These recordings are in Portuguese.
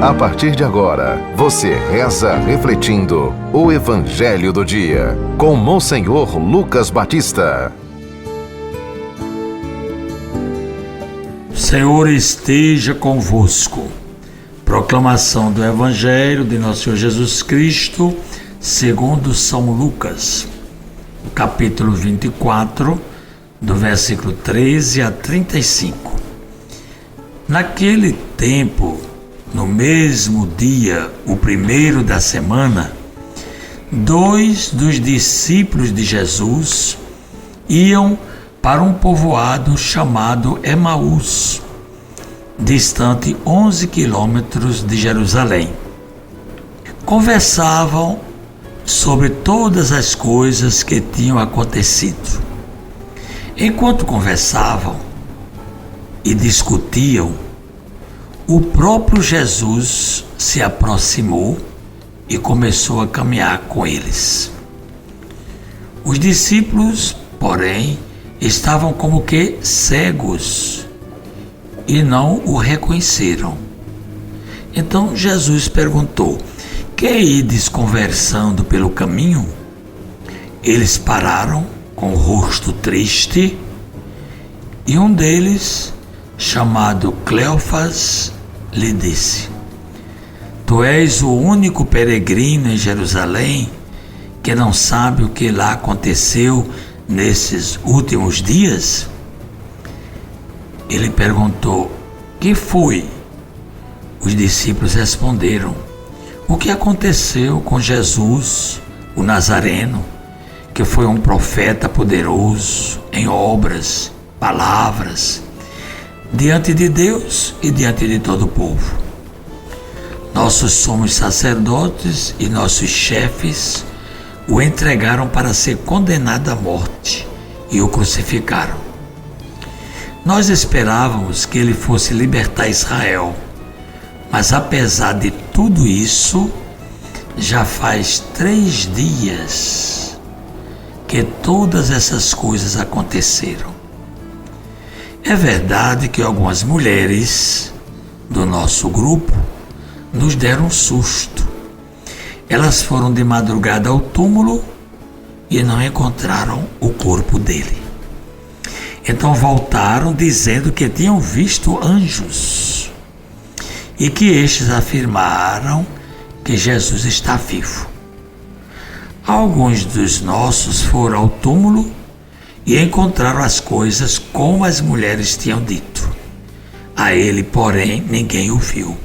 A partir de agora, você reza refletindo o Evangelho do Dia, com Monsenhor Lucas Batista. O Senhor esteja convosco. Proclamação do Evangelho de Nosso Senhor Jesus Cristo, segundo São Lucas, capítulo 24, do versículo 13 a 35. Naquele tempo, no mesmo dia, o primeiro da semana, 2 dos discípulos de Jesus iam para um povoado chamado Emaús, distante 11 quilômetros de Jerusalém. Conversavam sobre todas as coisas que tinham acontecido. Enquanto conversavam e discutiam, o próprio Jesus se aproximou e começou a caminhar com eles. Os discípulos, porém, estavam como que cegos e não o reconheceram. Então Jesus perguntou: "Que ides conversando pelo caminho?" Eles pararam com o rosto triste e um deles, chamado Cleofas, lhe disse: "Tu és o único peregrino em Jerusalém que não sabe o que lá aconteceu nesses últimos dias?" Ele perguntou: "Que foi?" Os discípulos responderam: "O que aconteceu com Jesus, o Nazareno, que foi um profeta poderoso em obras, palavras, diante de Deus e diante de todo o povo. Nossos sumos sacerdotes e nossos chefes o entregaram para ser condenado à morte e o crucificaram. Nós esperávamos que ele fosse libertar Israel, mas apesar de tudo isso, já faz 3 dias que todas essas coisas aconteceram. É verdade que algumas mulheres do nosso grupo nos deram um susto. Elas foram de madrugada ao túmulo e não encontraram o corpo dele. Então voltaram dizendo que tinham visto anjos e que estes afirmaram que Jesus está vivo. Alguns dos nossos foram ao túmulo e encontraram as coisas como as mulheres tinham dito. A ele, porém, ninguém o viu."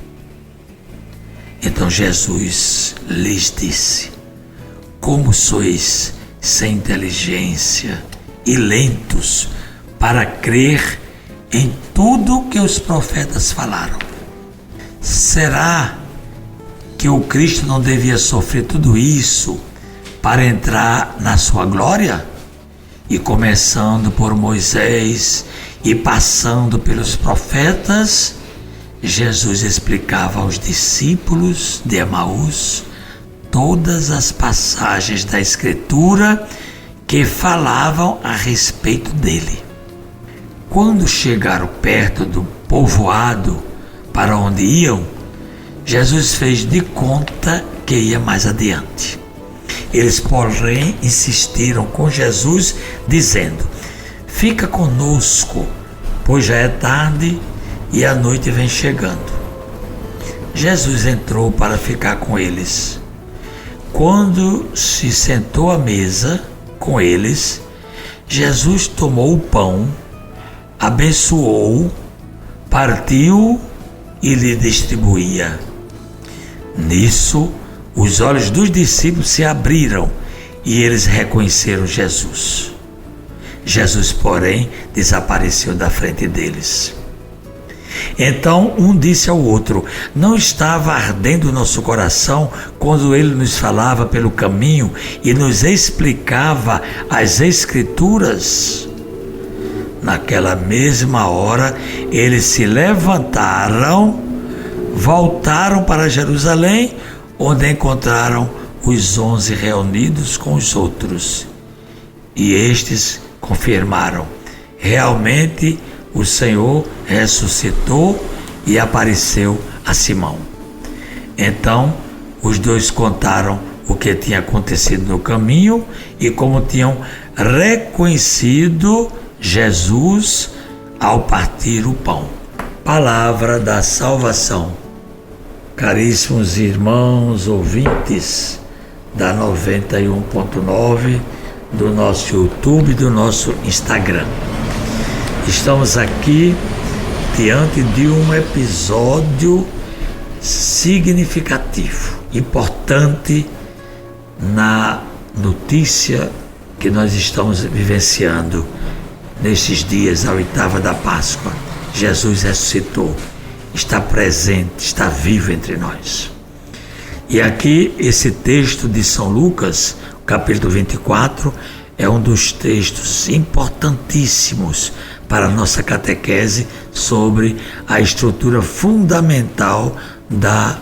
Então Jesus lhes disse: "Como sois sem inteligência e lentos para crer em tudo que os profetas falaram. Será que o Cristo não devia sofrer tudo isso para entrar na sua glória? E começando por Moisés e passando pelos profetas, Jesus explicava aos discípulos de Emaús todas as passagens da Escritura que falavam a respeito dele. Quando chegaram perto do povoado para onde iam, Jesus fez de conta que ia mais adiante. Eles, porém, insistiram com Jesus, dizendo: "Fica conosco, pois já é tarde e a noite vem chegando." Jesus entrou para ficar com eles. Quando se sentou à mesa com eles, Jesus tomou o pão, abençoou, partiu e lhe distribuía. Nisso, os olhos dos discípulos se abriram e eles reconheceram Jesus. Jesus, porém, desapareceu da frente deles. Então um disse ao outro: "Não estava ardendo o nosso coração quando ele nos falava pelo caminho e nos explicava as Escrituras?" Naquela mesma hora, eles se levantaram, voltaram para Jerusalém, onde encontraram os 11 reunidos com os outros. E estes confirmaram: realmente o Senhor ressuscitou e apareceu a Simão. Então, os dois contaram o que tinha acontecido no caminho e como tinham reconhecido Jesus ao partir o pão. Palavra da salvação. Caríssimos irmãos ouvintes da 91.9 do nosso YouTube e do nosso Instagram. Estamos aqui diante de um episódio significativo, importante na notícia que nós estamos vivenciando nestes dias, a oitava da Páscoa. Jesus ressuscitou, está presente, está vivo entre nós. E aqui esse texto de São Lucas, capítulo 24, é um dos textos importantíssimos para a nossa catequese sobre a estrutura fundamental da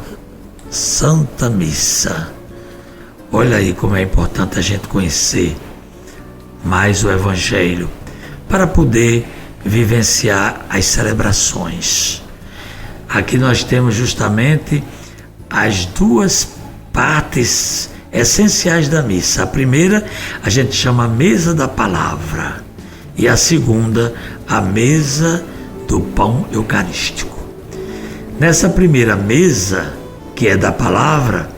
Santa Missa. Olha aí como é importante a gente conhecer mais o Evangelho para poder vivenciar as celebrações. Aqui nós temos justamente as duas partes essenciais da missa. A primeira a gente chama a mesa da palavra e a segunda a mesa do pão eucarístico. Nessa primeira mesa, que é da palavra,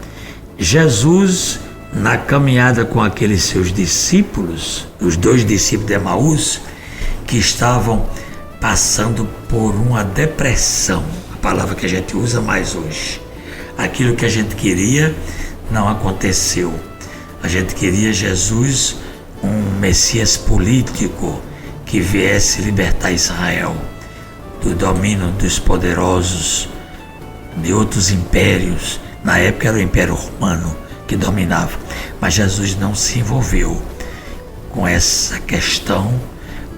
Jesus, na caminhada com aqueles seus discípulos, os dois discípulos de Emaús, que estavam passando por uma depressão, a palavra que a gente usa mais hoje. Aquilo que a gente queria não aconteceu. A gente queria Jesus, um Messias político que viesse libertar Israel do domínio dos poderosos, de outros impérios. Na época era o Império Romano que dominava, mas Jesus não se envolveu com essa questão,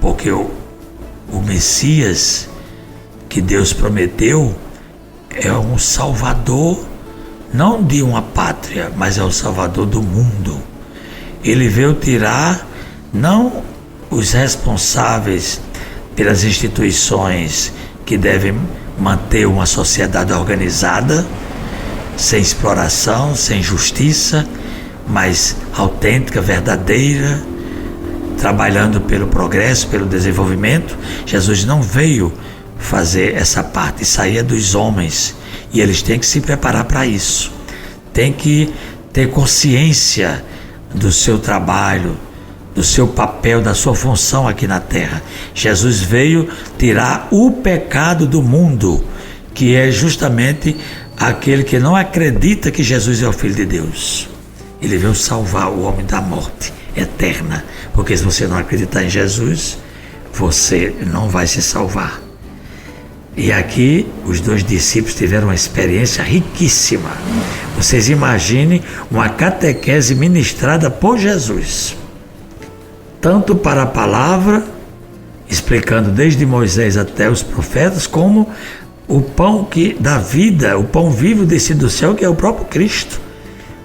porque o Messias que Deus prometeu é um Salvador, não de uma pátria, mas é o Salvador do mundo. Ele veio tirar não os responsáveis pelas instituições que devem manter uma sociedade organizada, sem exploração, sem justiça, mas autêntica, verdadeira, trabalhando pelo progresso, pelo desenvolvimento. Jesus não veio fazer essa parte, isso aí é dos homens, e eles têm que se preparar para isso, têm que ter consciência do seu trabalho, do seu papel, da sua função aqui na terra. Jesus veio tirar o pecado do mundo, que é justamente aquele que não acredita que Jesus é o Filho de Deus. Ele veio salvar o homem da morte eterna, porque se você não acreditar em Jesus, você não vai se salvar. E aqui os dois discípulos tiveram uma experiência riquíssima. Vocês imaginem uma catequese ministrada por Jesus, tanto para a palavra, explicando desde Moisés até os profetas, como o pão que dá vida, o pão vivo descido do céu, que é o próprio Cristo,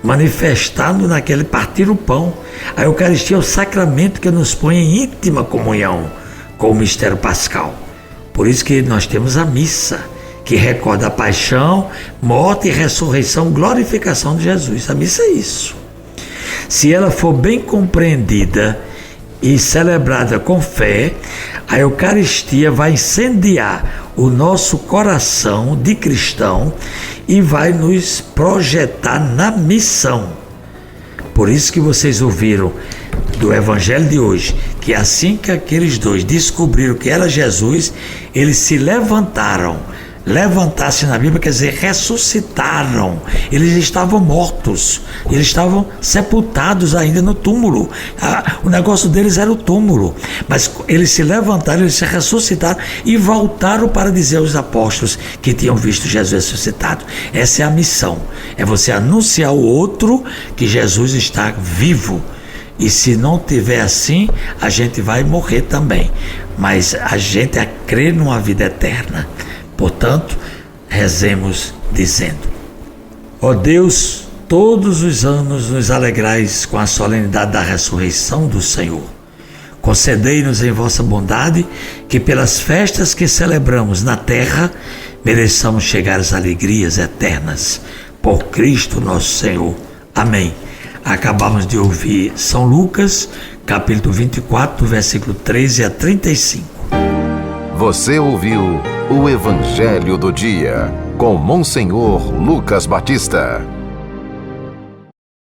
manifestado naquele partir o pão. A Eucaristia é o sacramento que nos põe em íntima comunhão com o mistério pascal. Por isso que nós temos a missa, que recorda a paixão, morte e ressurreição, glorificação de Jesus. A missa é isso. Se ela for bem compreendida e celebrada com fé, a Eucaristia vai incendiar o nosso coração de cristão e vai nos projetar na missão. Por isso que vocês ouviram do Evangelho de hoje, que assim que aqueles dois descobriram que era Jesus, eles se levantaram. Levantar-se na Bíblia quer dizer ressuscitaram. Eles estavam mortos, eles estavam sepultados ainda no túmulo. O negócio deles era o túmulo, mas eles se levantaram, eles se ressuscitaram e voltaram para dizer aos apóstolos que tinham visto Jesus ressuscitado. Essa é a missão, é você anunciar ao outro que Jesus está vivo. E se não tiver assim, a gente vai morrer também, mas a gente crê numa vida eterna. Portanto, rezemos dizendo: ó Deus, todos os anos nos alegrais com a solenidade da ressurreição do Senhor. Concedei-nos em vossa bondade que pelas festas que celebramos na terra mereçamos chegar às alegrias eternas. por Cristo nosso Senhor. Amém. Acabamos de ouvir São Lucas, capítulo 24, do versículo 13 a 35. Você ouviu o Evangelho do Dia, com Monsenhor Lucas Batista.